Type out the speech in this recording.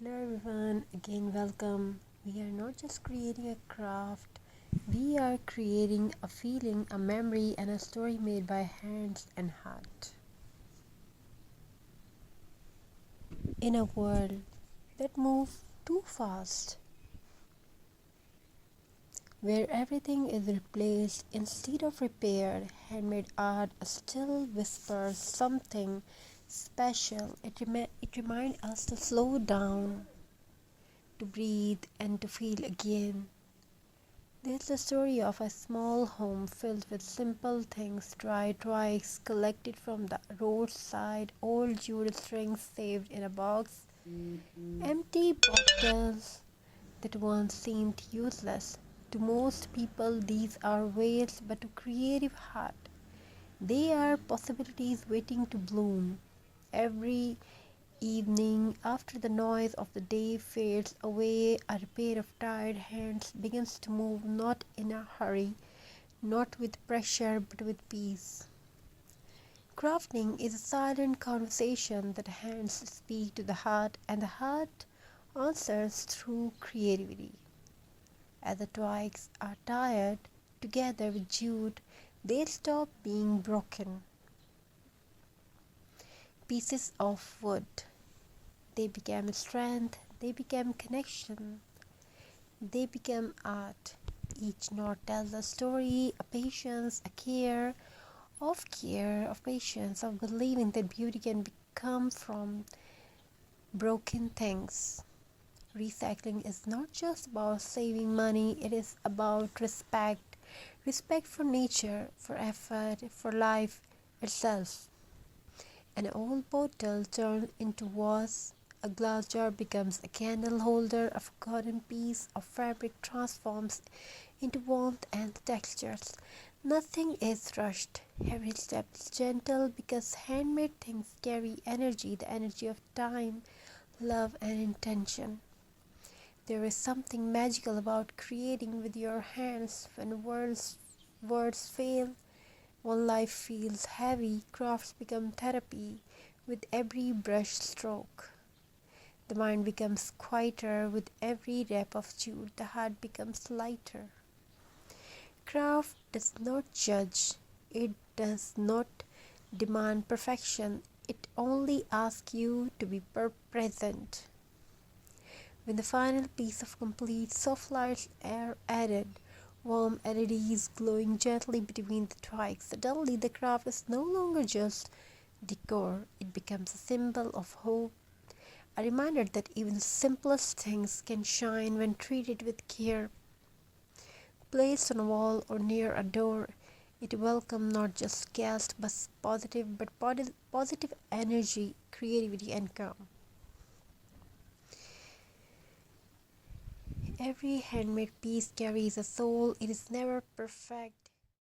Hello everyone, again welcome. We are not just creating a craft, we are creating a feeling, a memory, and a story made by hands and heart. In a world that moves too fast, where everything is replaced instead of repaired, handmade art still whispers something special. It reminds us to slow down, to breathe, and to feel again. There's the story of a small home filled with simple things, dry twigs collected from the roadside, old jute strings saved in a box, empty bottles that once seemed useless. To most people, these are waste, but to creative heart, they are possibilities waiting to bloom. Every evening, after the noise of the day fades away, a pair of tired hands begins to move, not in a hurry, not with pressure, but with peace. Crafting is a silent conversation that hands speak to the heart, and the heart answers through creativity. As the twigs are tired together with jute, they stop being broken pieces of wood. They became strength, they became connection, they become art. Each knot tells a story, a patience, a care, of patience, of believing that beauty can come from broken things. Recycling is not just about saving money, it is about respect. Respect for nature, for effort, for life itself. An old bottle turns into vase, a glass jar becomes a candle holder, a forgotten piece of fabric transforms into warmth and textures. Nothing is rushed. Every step is gentle because handmade things carry energy, the energy of time, love, and intention. There is something magical about creating with your hands when words fail. When life feels heavy, crafts become therapy with every brush stroke. The mind becomes quieter with every rap of jute, the heart becomes lighter. Craft does not judge, it does not demand perfection, it only asks you to be present. When the final piece of complete, soft lights are added, warm LEDs glowing gently between the twigs, suddenly the craft is no longer just decor, it becomes a symbol of hope, a reminder that even the simplest things can shine when treated with care. Placed on a wall or near a door, it welcomes not just guests but positive energy, creativity, and calm. Every handmade piece carries a soul. It is never perfect,